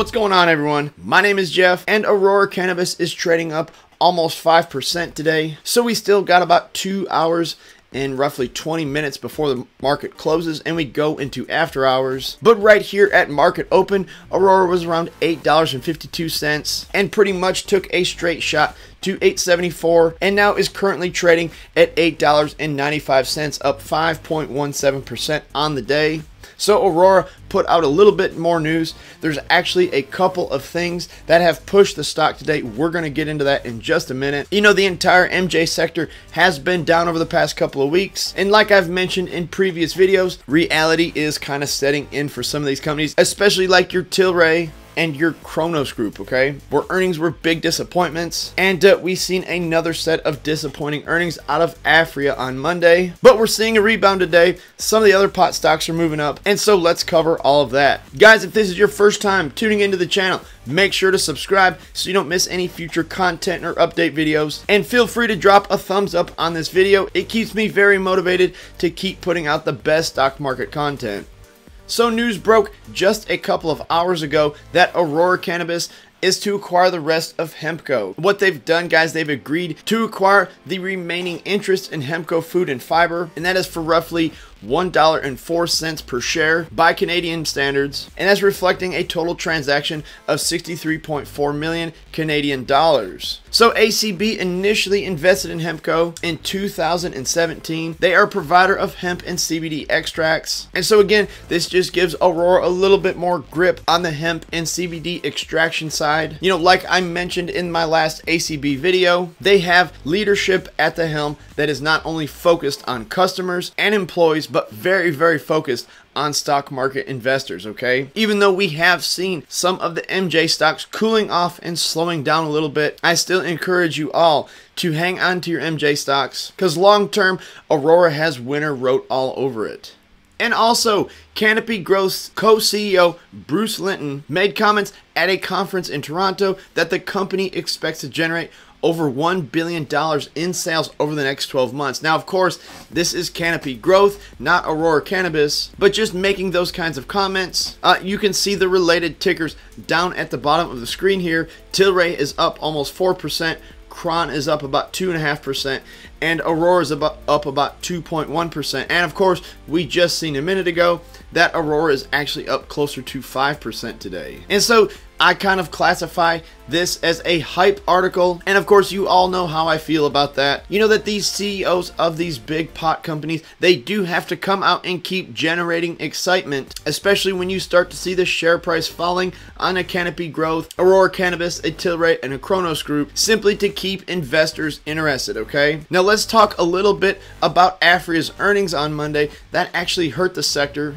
What's going on, everyone? My name is Jeff, and Aurora Cannabis is trading up almost 5% today. So we still got about 2 hours and roughly 20 minutes before the market closes, and we go into after hours. But right here at market open, Aurora was around $8.52 and pretty much took a straight shot to $8.74 and now is currently trading at $8.95, up 5.17% on the day. So Aurora put out a little bit more news. There's actually a couple of things that have pushed the stock today. We're going to get into that in just a minute. You know, the entire MJ sector has been down over the past couple of weeks. And like I've mentioned in previous videos, reality is kind of setting in for some of these companies, especially like your Tilray and your Kronos Group, okay? Where earnings were big disappointments. And we've seen another set of disappointing earnings out of Aphria on Monday. But we're seeing a rebound today. Some of the other pot stocks are moving up. And so let's cover all of that. Guys, if this is your first time tuning into the channel, make sure to subscribe so you don't miss any future content or update videos. And feel free to drop a thumbs up on this video. It keeps me very motivated to keep putting out the best stock market content. So news broke just a couple of hours ago that Aurora Cannabis is to acquire the rest of Hempco. What they've done, guys, they've agreed to acquire the remaining interest in Hempco Food and Fiber, and that is for roughly $1.04 per share by Canadian standards, and that's reflecting a total transaction of 63.4 million Canadian dollars. So ACB initially invested in Hempco in 2017. They are a provider of hemp and CBD extracts, and so again, this just gives Aurora a little bit more grip on the hemp and CBD extraction side. You know, like I mentioned in my last ACB video, they have leadership at the helm that is not only focused on customers and employees, but very, very focused on stock market investors, okay? Even though we have seen some of the MJ stocks cooling off and slowing down a little bit, I still encourage you all to hang on to your MJ stocks, because long term, Aurora has winner wrote all over it. And also, Canopy Growth's co-CEO Bruce Linton made comments at a conference in Toronto that the company expects to generate over $1 billion in sales over the next 12 months. Now, of course, this is Canopy Growth, not Aurora Cannabis, but just making those kinds of comments. You can see the related tickers down at the bottom of the screen here. Tilray is up almost 4%. Kron is up about 2.5%, and Aurora is up about 2.1%. And of course, we just seen a minute ago that Aurora is actually up closer to 5% today. And so I kind of classify this as a hype article, and of course you all know how I feel about that. You know that these CEOs of these big pot companies, they do have to come out and keep generating excitement, especially when you start to see the share price falling on a Canopy Growth, Aurora Cannabis, a Tilray, and a Kronos Group, simply to keep investors interested, okay? Now let's talk a little bit about Aphria's earnings on Monday. That actually hurt the sector.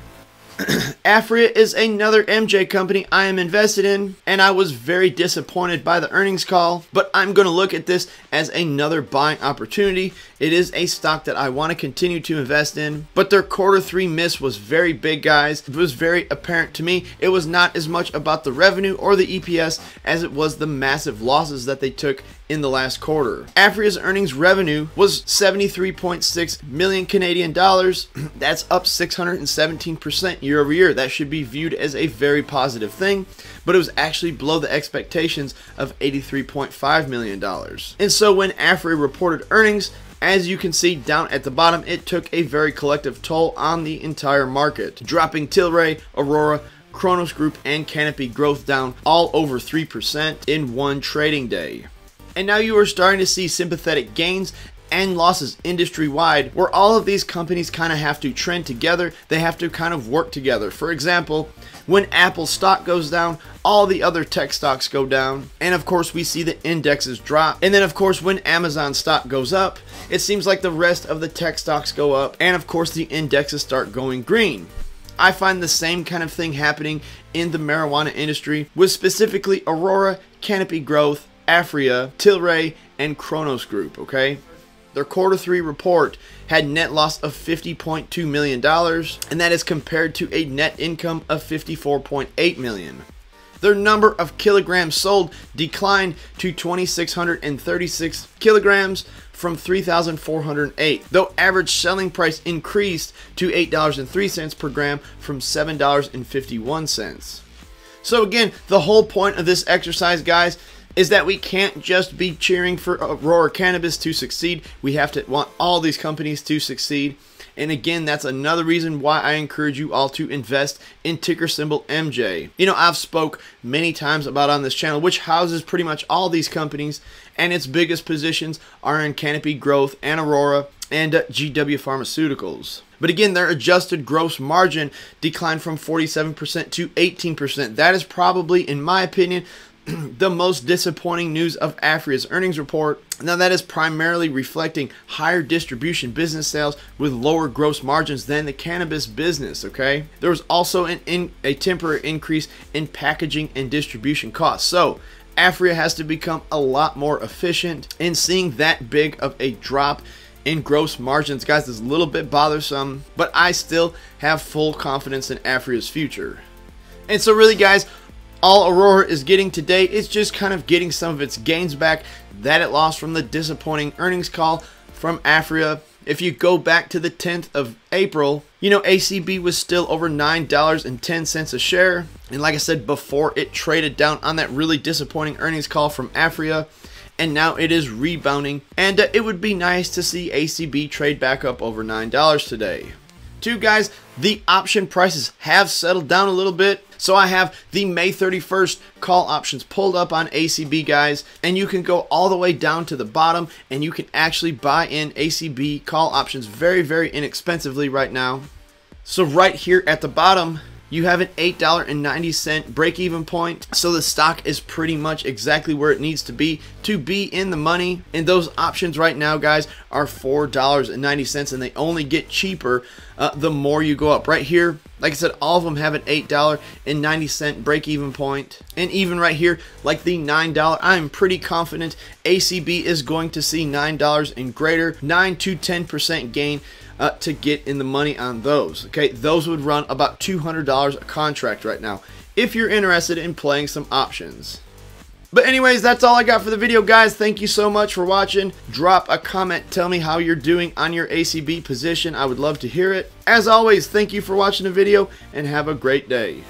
Aphria is another MJ company I am invested in, and I was very disappointed by the earnings call, but I'm going to look at this as another buying opportunity. It is a stock that I want to continue to invest in, but their Q3 miss was very big, guys. It was very apparent to me. It was not as much about the revenue or the EPS as it was the massive losses that they took in the last quarter. Aphria's earnings revenue was 73.6 million Canadian dollars. That's up 617% year over year. That should be viewed as a very positive thing, but it was actually below the expectations of $83.5 million. And so when Aphria reported earnings, as you can see down at the bottom, it took a very collective toll on the entire market, dropping Tilray, Aurora, Kronos Group, and Canopy Growth down all over 3% in one trading day. And now you are starting to see sympathetic gains and losses industry-wide, where all of these companies kind of have to trend together. They have to kind of work together. For example, when Apple stock goes down, all the other tech stocks go down. And of course, we see the indexes drop. And then of course, when Amazon stock goes up, it seems like the rest of the tech stocks go up. And of course, the indexes start going green. I find the same kind of thing happening in the marijuana industry, with specifically Aurora, Canopy Growth, Aphria, Tilray, and Kronos Group, okay? Their Q3 report had net loss of $50.2 million, and that is compared to a net income of $54.8 million. Their number of kilograms sold declined to 2,636 kilograms from 3,408, though average selling price increased to $8.03 per gram from $7.51. So again, the whole point of this exercise, guys, is that we can't just be cheering for Aurora Cannabis to succeed. We have to want all these companies to succeed. And again, that's another reason why I encourage you all to invest in ticker symbol MJ. You know, I've spoke many times about on this channel, which houses pretty much all these companies, and its biggest positions are in Canopy Growth and Aurora and GW Pharmaceuticals. But again, their adjusted gross margin declined from 47% to 18%. That is probably, in my opinion, the most disappointing news of Aphria's earnings report. Now, that is primarily reflecting higher distribution business sales with lower gross margins than the cannabis business, okay? There was also a temporary increase in packaging and distribution costs. So Aphria has to become a lot more efficient, and seeing that big of a drop in gross margins, guys, is a little bit bothersome, but I still have full confidence in Aphria's future. And so really, guys, all Aurora is getting today is just kind of getting some of its gains back that it lost from the disappointing earnings call from Aphria. If you go back to the 10th of April, you know, ACB was still over $9.10 a share. And like I said before, it traded down on that really disappointing earnings call from Aphria. And now it is rebounding. And it would be nice to see ACB trade back up over $9 today. Two, guys, the option prices have settled down a little bit. So I have the May 31st call options pulled up on ACB, guys, and you can go all the way down to the bottom and you can actually buy in ACB call options very, very inexpensively right now. So right here at the bottom, you have an $8.90 break-even point. So the stock is pretty much exactly where it needs to be in the money. And those options right now, guys, are $4.90, and they only get cheaper the more you go up. Right here, like I said, all of them have an $8.90 break-even point. And even right here, like the $9, I'm pretty confident ACB is going to see $9 and greater, 9 to 10% gain to get in the money on those. Okay, those would run about $200 a contract right now if you're interested in playing some options. But anyways, that's all I got for the video, guys. Thank you so much for watching. Drop a comment, tell me how you're doing on your ACB position. I would love to hear it. As always, thank you for watching the video and have a great day.